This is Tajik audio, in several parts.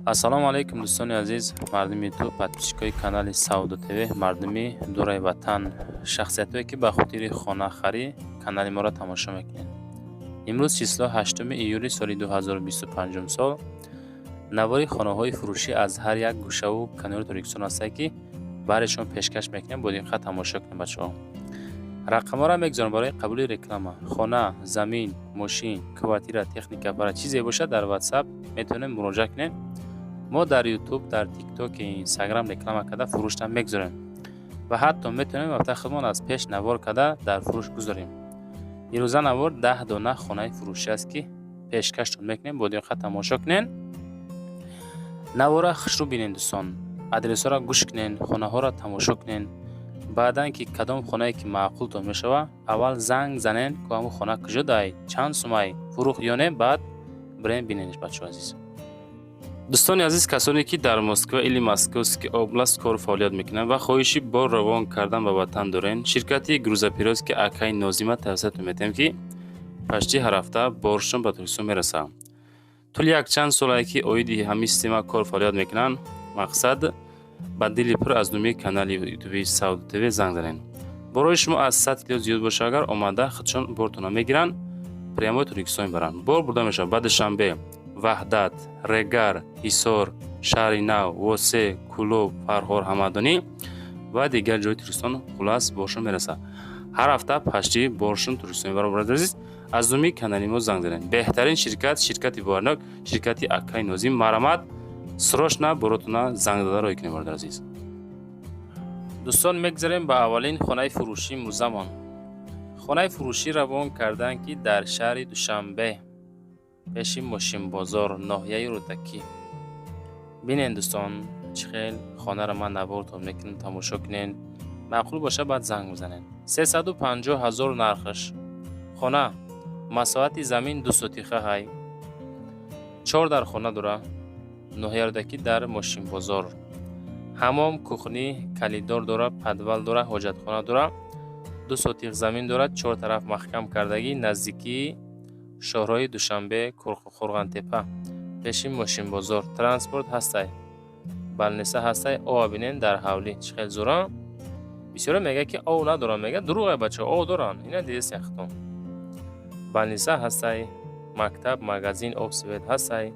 ассалому алайкум дӯстони азиз, мардуми ту подписчикои канали Сауду ТВ, мардуми дураи ватан, шахсиятое ки ба хотири хонахарӣ канали моро тамошо мекунед. имрӯз число 8 июли соли 2025 сол навори хонаҳои фурӯшӣ аз ҳар як гӯшаву канори Торикистон ҳастае ки барешон пешкаш мекунем. Бо диққат тамошо кунед бачаҳо. рақамҳоро мегузорам барои қабули реклама. хона, замин, мошин, квартира, техника, бара чизе бошад дар WhatsApp метавонем муроҷиат кунем. мо дар YouTube, дар TikTok, Instagram реклама карда фурӯшта мегузорем ва ҳатто метавонем албатта худмон аз пеш навор карда дар фурӯш гузорем. ирӯза навор 10 дона хонаи фурӯшӣ аст ки пешкаштон мекунем. Бо диққат тамошо кунед. навора хушрӯ бинед дӯстон. адресҳоро гӯш кунед, хонаҳоро тамошо кунед. баъдан ки кадом хонае ки маъқултон мешава, аввал занг занед ки ҳамун хона куҷодай, чанд сумай, фурӯхт ё не, баъд бирем бинедш бачаҳо азиз. дӯстони азиз, касоне ки дар Москва или Московский област кор фаъолият мекунанд ва хоҳиши бор равон кардан ба ватан дорен, ширкати грузоперевозки Акаи Нозима тавсиятатон метаҳем ки пашти ҳар ҳафта боршон ба Торикистон мерасад. тӯли якчанд солае ки оиди ҳамин система кор фаъолият мекунанд. мақсад ба дили пур аз номи канали ютуби Сауду ТВ занг занед. борои шумо аз 100 кило зиёд боша, агар омада худшон бортона мегиранд, прямои Торикистон мебаранд. бор бурда мешавад ба Душанбе, Ваҳдат, Регар, Ҳисор, Шаҳри Нав, Восе, Кӯлоб, Фарҳор, Ҳамадонӣ ва дигар ҷои Торикистон хулас боршон мерасад. ҳар ҳафта пашти боршон Торикистон мебарад. бародари азиз, аз номи канали мо занг занед. беҳтарин ширкат, ширкати боварнок, ширкати Акаи Нозим. марамат срочно боротона занг дада роҳӣ кунед бародари азиз. дӯстон, мегзарем ба аввалин хонаи фурӯшӣ музамон. хонаи фурӯшӣ равон кардан ки дар шаҳри Душанбе пеши мошинбозор, ноҳияи Рӯдакӣ. бинед дӯстон, чӣ хел хонаро ман наворатон мекунам, тамошо кунед. маъқул боша баъд занг бизанед. 350 000 нархаш. хона масоҳати замин 2 сотиха ҳай. 4 дар хона дора. ноҳияи Рӯдакӣ дар мошинбозор. ҳамом, кухни калиддор дора, падвал дора, ҳоҷатхона дора. 2 сотих замин дорад. 4 тараф маҳкам кардагӣ, наздикии шоҳрои Душанбе, Хурғантепа, пеши мошинбозор. транспорт ҳастай, балниса ҳастай. ова бинен дар ҳавлӣ. чӣ хел зӯра? бисёре мега ки ов надорам. мега дурӯғе бачаҳо, ов доранд. ина дидес яхтон. балниса ҳастай, мактаб, магазин, обсвет ҳастай.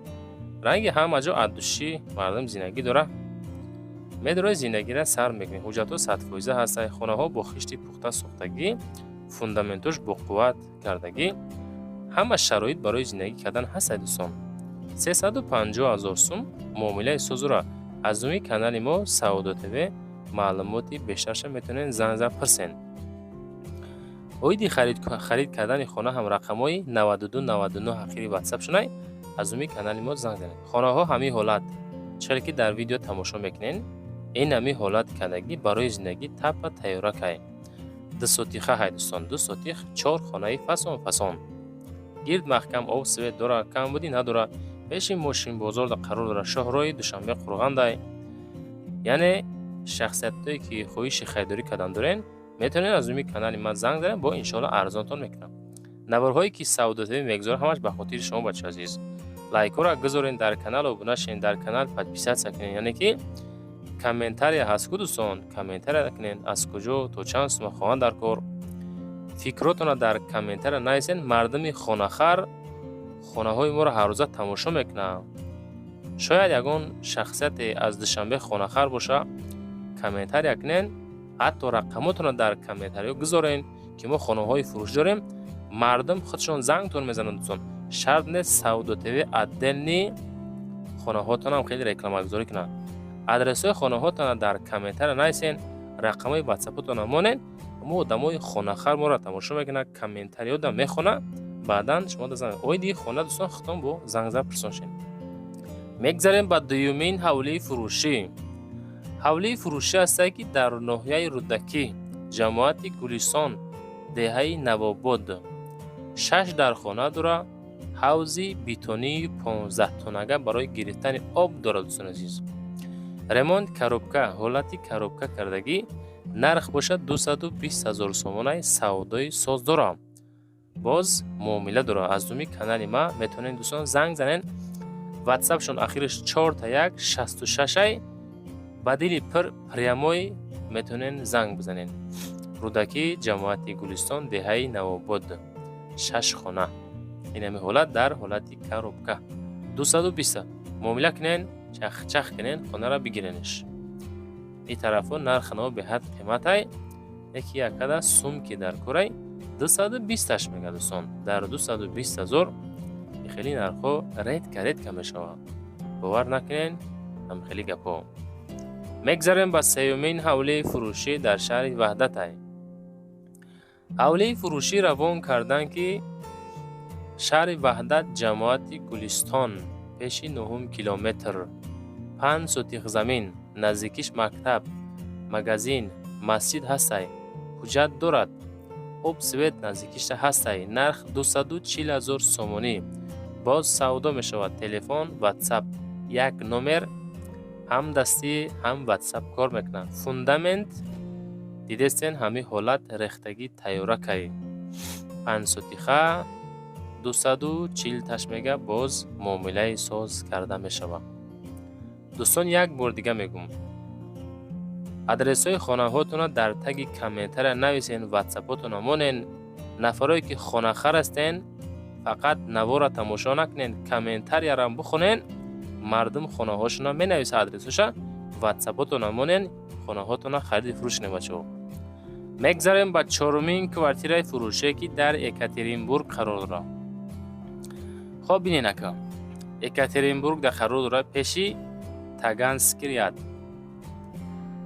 ранги ҳама ҷо аддушӣ. мардум зиндагӣ дора. медорои зиндагиро сар мекунем. ҳуҷҷатҳо 100% ҳастай. хонаҳо бо хишти пухта сохтагӣ, фундаментош бо қувват кардагӣ. ҳама шароит барои зиндагӣ кардан ҳастай дӯстон. 350 000 сум муомилаи созура. аз номи канали мо Сауду ТВ маълумоти бештарша метавонед занг пирсен. оиди харид кардани хона ҳам рақамҳои 92 99 охири WhatsApp шунай аз номи канали мо занг занед. хонаҳо ҳамин ҳолат, чӣ хел ки дар видео тамошо мекунед, ин ҳамин ҳолат кардагӣ барои зиндагӣ тапа тайёра кай. 2 сотиха ҳай дӯстон. 2 сотих 4 хонаи фасон. гирд маҳкам, об свет дора, камбудӣ надора. пеши мошинбозор қарор дора. шоҳрои Душанбе, Қурғандай. яъне шахсиятое ки хоҳиши харидорӣ кардан дорен, метавонед аз номи канали ман занг занед. бо иншоалло арзонтон мекунам. наворҳое ки Сауду ТВ мегузорад ҳамаш ба хотири шумо бачаҳо азиз. лайкҳоро гузорен, дар канал обуна шавед, дар канал подписатсия кунед. яъне ки комментария ҳаст ку дӯстон, комментария кунед. аз куҷо то чанд сума хоҳанд дар кор. фикротона дар комментария нависен. мардуми хонахар хонаҳои моро ҳаррӯза тамошо мекунанд. шояд ягон шахсияте аз Душанбе хонахар боша. комментария кунед. ҳатто рақамотона дар комментариё гузорен ки мо хонаҳои фурӯш дорем. мардум худшон зангтон мезананд дӯстон. шарт нест Сауду ТВ отдельни хонаҳотонам хеле рекламагузорӣ кунанд. адресҳои хонаҳотона дар комментария нависен. рақамҳои WhatsApp-отона монед. мо одамои хонахар моро тамошо мекунанд, комментариёда мехонанд. баъдан шумо дазанед оиди хона дӯстон хитон бо занг зад пурсон шед. мегзарем ба дуюмин ҳавлии фурӯшӣ. ҳавлии фурӯшӣ ҳастае ки дар ноҳияи Рӯдакӣ, ҷамоати Гулистон, деҳаи Навобод. 6 дар хона дора. ҳавзи битонии 15 тонага барои гирифтани об дорад дӯстон азиз. ремонт коробка, ҳолати коробка кардагӣ. нарх бошад 220 000 сомонаи савдои соз дора. боз муомила дора. аз номи канали ма метавонед дӯстон занг занед ватсапшон ахираш 4-1-66 ба дили прямой метонен занг бизанен. рӯдаки ҷамоати Гулистон, деҳаи Навобод, 6 хона. инами ҳолат дар ҳолати коробка. 220 муомила кинен, чах кинен, хонара бигиренеш. ин тарафо нархнао беҳад қиматай, яки якада сумки дар курай 220 мега дӯстон. дар 220,000 хеле нархо редка мешавад. бовар накунен, ҳам хеле гапо. мегзарем ба сеюмин ҳавлаи фурӯшӣ дар шаҳри Ваҳдатай. ҳавлаи фурӯшӣ равон кардан ки шаҳри Ваҳдат ҷамоати Гулистон пеши 9 километр, 5 сотих замин, наздикиш мактаб, магазин, масҷид ҳастай, ҳуҷҷат дорад, об свет наздикиша ҳастай. нарх 240,000 сомонӣ. боз савдо мешавад. телефон, ватсап, як номер, ҳам дастӣ, ҳам ватсап кор мекунад. фундамент дидестен ҳами ҳолат рехтагӣ тайёракай. 5 сотиха 240 ташмега боз муомилаи соз карда мешавад. дӯстон, як бор дига мегум. адресҳои хонаҳотона дар таги комментария нависен, ватсапотона монен. нафарое ки хонахар ҳастен фақат навора тамошо накунен, комментарияра бихонен. мардум хонаҳошона менависа адресоша, ватсапотона монен, хонаҳотона хариди фурӯш небачо. мегзарем ба 4-мин квартираи фурӯше ки дар Екатеринбург қарор дорад. хоб бинен ака, Екатеринбург дар қарор дорад, пеши Таганский ряд.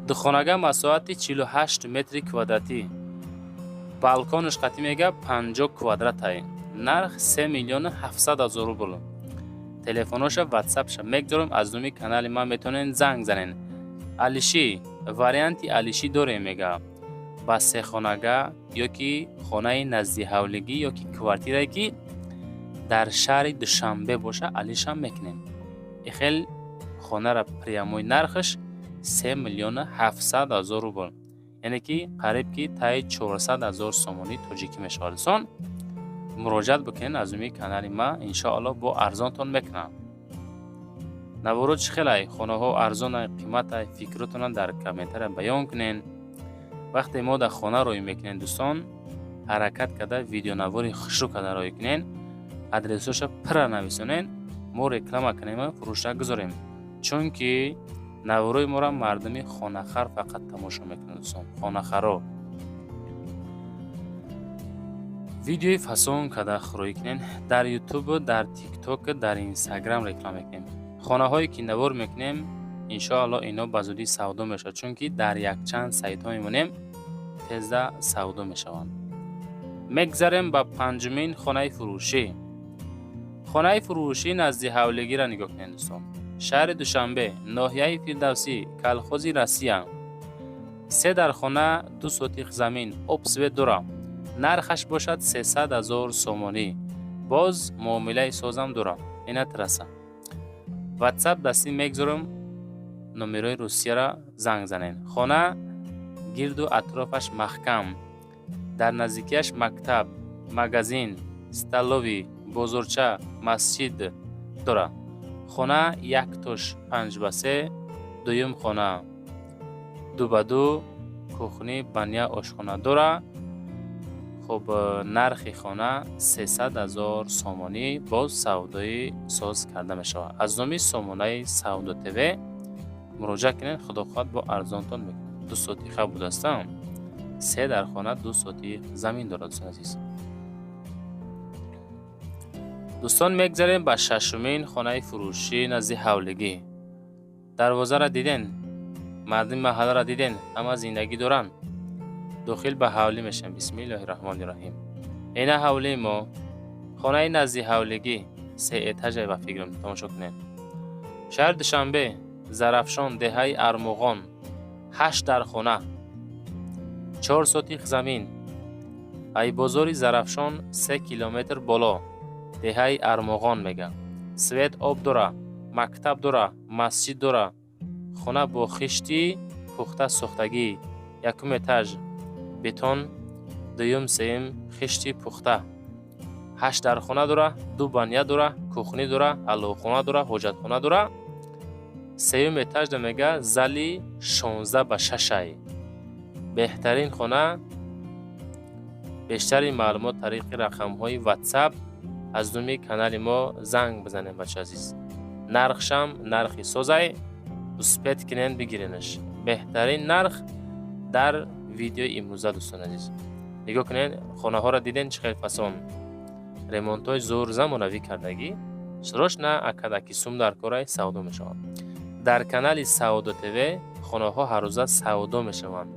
духонага масоати 48 метри квадратӣ. балконаш қати мега 50 квадратай. нарх 3,700,000 рубл. телефоноша, ватсапша мегзорам. аз номи канали ман метонен занг занен. алиши, варианти алиши дорем мега. ба се хонага ёки хонаи назди ҳавлигӣ ёки квартирае ки дар шаҳри Душанбе боша, алишам мекунем. ихел хонара прямой нархаш 3,700,000 рубл. яъне ки қариб ки таи 400,000 сомонӣ тоҷикӣ мешавад. сон муроҷиат бикунен аз умии канали ма, иншоалло бо арзонтон мекунам. наворот чӣ хелай, хонаҳо арзонай, қиматай, фикротона дар комментария баён кунен. вақте мо дар хона рӯй мекунем дӯстон, ҳаракат карда видеонавори хушрӯ карда рӯй кунен, адресоша пра нависонен, мо реклама кунем, фурӯшта гузорем. чунки наворои мора мардуми хонахар фақат тамошо мекунад дӯстон. хонахаро видеои фасон карда рӯй кунен, дар ютуб, дар тикток, дар инстаграм реклама мекунем. хонаҳое ки навор мекунем, иншоалло ино ба зудӣ савдо мешавад, чунки дар якчанд сайтҳо мемонем, тезда савдо мешаванд. мегзарем ба 5-мин хонаи фурӯшӣ. хонаи фурӯшӣ назди ҳавлигиро нигоҳ кунед дӯстон. шаҳри Душанбе, ноҳияи Фирдавсӣ, колхози Россия. 3 дар хона, 2 сотих замин, об свет дорад. нархаш бошад 300,000 сомонӣ. боз муомилаи созам дорад. ина тараса. ватсап дастӣ мегзорам, номерои Русияра занг занен. хона гирду атрофаш маҳкам. дар наздикияш мактаб, магазин, столови, бозорча, масҷид дорад. хона 1 тош 5/3, дуюм хона 2/2, кухни, баня, ошхона дорад. хуб, нархи хона 300,000 сомонӣ, боз савдои соз карда мешавад. аз номи Сомонаи Савдо ТВ муроҷиат кунед, худохоҳад бо арзонтон мекунад. 2 сотиха будастам, 3 дар хона, 2 сотих замин дорад дӯстон азиз. дӯстон, мегзарем ба 6-мин хонаи фурӯшӣ назди ҳавлигӣ. дарвозаро диден, мардуми маҳалларо диден, ҳама зиндагӣ доранд. дохил ба ҳавлӣ мешавем. бисмиллаҳи роҳмони роҳим. ина ҳавлии мо, хонаи назди ҳавлигӣ, 3 этажаи ба фикрам тамошо кунед. шаҳри Душанбе, Зарафшон, деҳаи Армуғон, 8 дар хона, 4 сотих замин. айбозори Зарафшон 3 километр боло, деҳаи Армуғон мега. свет об дора, мактаб дора, масҷид дора. хона бо хишти пухта сохтагӣ, 1 этаж, бетон, дуюм, сеюм хишти пухта. 8 در خانه داره، 2 بانیه داره، کوخنی داره، الوخانه داره، حاجتخانه داره. سوم اتاج میگه زلی 16 به 6. بهترین خانه. بیشتر معلومات طریق رقم های واتساپ از دومی کانال ما زنگ بزنین بچه عزیز. نرخشم نرخی سوزای سپیت کنین بگیرینش. بهترین نرخ در ویدیو امروزه دوستان عزیز. نگاه کنین خانه ها را دیدین چه خیلی فسان ریمونت های زور زمانوی کردگی. سروش نه اکدکی سوم در کارای سودا میشوند. در کانال سودا تیوی خانه ها هر روزه سودا میشوند.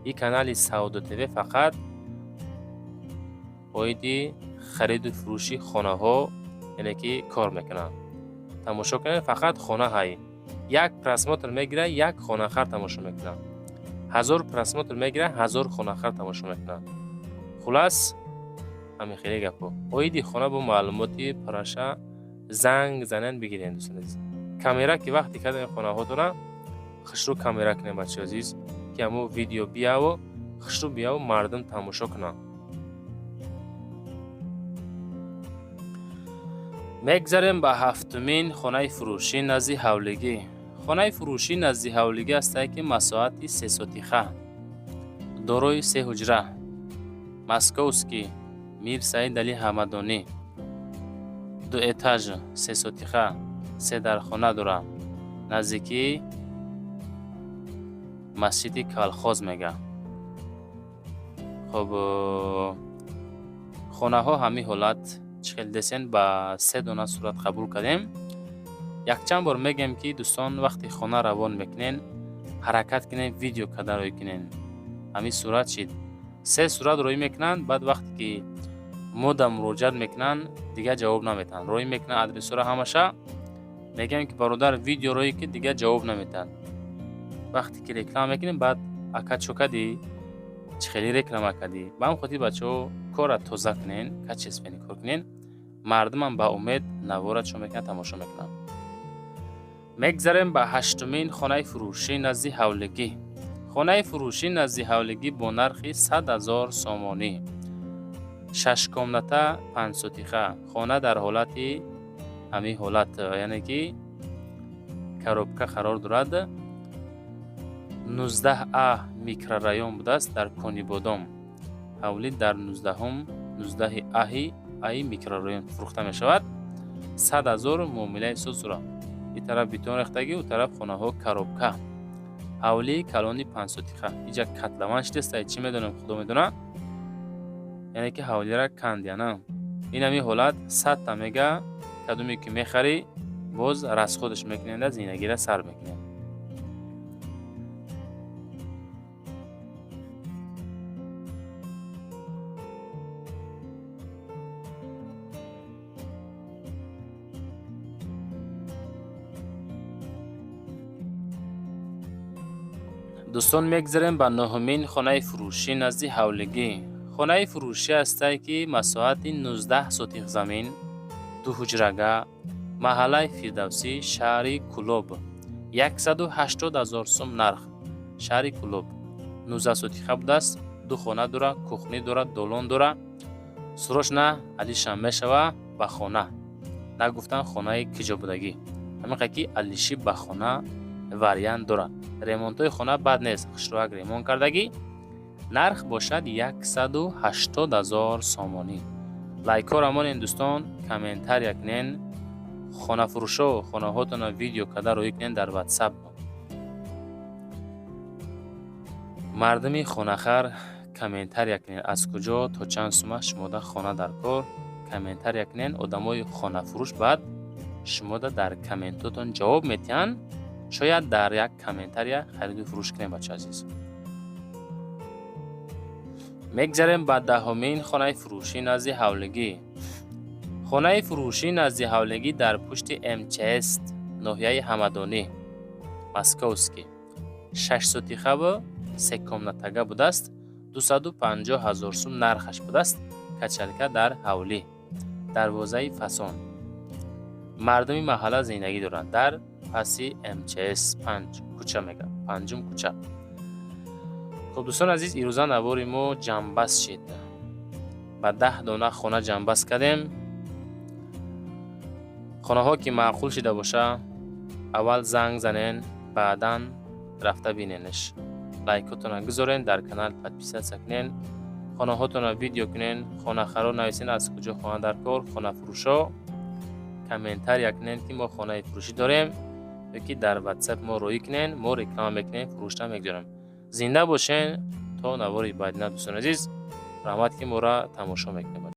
این کانال سودا تیوی فقط باید خرید و فروشی خانه ها یعنی که کار میکنن. تماشا کنین فقط خانه های یک پرسمتر میگیره یک خانه خر تماشا میکنن. 1000 پرسمتر میگیره 1000 خانه خر تماشا میکنن. خلاص همین خیلی گپو. باید خانه با معلوماتی پراشه زنگ زنن بگیرین دوستان عزیز. کامera که وقتی که این خانه ها داره خشرو کامera کنین بچه عزیز که همو ویدیو بیا و خشرو بیا و مردم تماشا کنن. میگذاریم به هفتمین خانه فروشی نزدی حولگی. خانه فروشی نزدی حولگی است که مساحت 3 سوتیخه دارای 3 حجره مسکوسکی میر سعید علی حمدانی 2 اتاج 3 سوتیخه 3 در خانه داره نزدیکی مسجد کالخوز میگه. خب خانه ها همین حالت چخیل دسین با 3 دونه صورت قبول کردیم. یک چند بار میگم که دوستان وقتی خانه روان میکنین حرکت کنین ویدیو کده روی کنین. همین صورت شید 3 صورت روی میکنن بعد وقتی که مودم مراجعت میکنن دیگه جواب نمیتن. روی میکنن ادرس رو همشه میگم که برادر ویدیو روی که دیگه جواب نمیتن. وقتی که رکلام میکنین بعد اکد شکدی چخیلی رکلام کردی. با هم خودی بچه‌ها کار توزه کنین کچ اسپینی کار کنین. مردم هم با امید نوارت شو میکنن تماشا میکنن. میگذاریم به هشتمین خانه فروشی نزدی حولگی. خانه فروشی نزدی حولگی با نرخ 100,000 سامانی 6 کامنته 5 سوتیخه خانه در حالت همین حالت یعنی که کروبکه قرار دارد. 19 میکرورایون بوده است در کنی بادام. حولی در 19 ای میکرورایون فروخته می شود. 100,000 معامله سوزورا. این طرف بیتون رختگی و طرف خانه ها کروبکه. حولی کلونی 5 سوتیخه. اینجا کتلمانش دسته چی میدونم خدا میدونه. یعنی که حولی را کند یا نه. این همی حالت 100 تا میگه کدومی که میخری باز رس خودش میکنند زینگی را سر میکنند. دوستان میگذاریم به نهمین خانه فروشی نزدی حولگی. خانه فروشی است که مساحت 19 سوتیخ زمین 2 حجرگه محله فردوسی شهر کلوب 180,000 سوم نرخ. شهر کلوب 19 سوتیخه بوده است. 2 خانه داره کوخنی داره دالون داره. سروش نه علی شمه شوه به خانه نگفتن خانه کجا بودگی. همین که علیشی به خانه وریان داره. ریمونت های خانه بد نیست. خشروک ریمونت کردگی. نرخ باشد 180,000 سامانی. لایک ها رمان این دوستان کامنتر یکنین خانه فروشا و خانه هاتون ویدیو کده رو یکنین در واتساپ. مردمی خانه خر کامنتر یکنین از کجا تا چند سومه شما ده خانه در کار کامنتر یکنین. آدمای خانه فروش بعد شما ده در کامنتاتون جواب میتین. شاید در یک کامنتر خرید و فروش کنیم بچه عزیز. میگذاریم به دهمین خانه فروشی نزدی حولگی. خانه فروشی نزدی حولگی در پشت MCS ناحیه حمدانی مسکوسکی 6 سوتیخه و 3 کامنتگه بوده است. 250,000 سوم نرخش بوده است. کچلکه در حولی دروازه فسان. مردمی محله زندگی دارند در پسی MCS 5 کوچه میگه 5م کوچه. خب دوستان عزیز ایروزا نواری ما جنبست شد. ба 10 дона хона ҷамъбаст кардем. хонаҳо ки маъқул шуда боша, аввал занг занен, баъдан рафта биненш. лайкотона гузорен, дар канал подписатсия кунен, хонаҳотона видео кунен, хонахаро нависен аз куҷо хоҳанд дар кор, хонафурӯшо комментария кунен ки мо хонаи фурӯшӣ дорем ёки дар WhatsApp мо рӯӣ кунен, мо реклама мекунем, фурӯшта мегузорем. зинда бошен то навори баъди. Дӯстони азиз, раҳмат ки моро тамошо мекунед.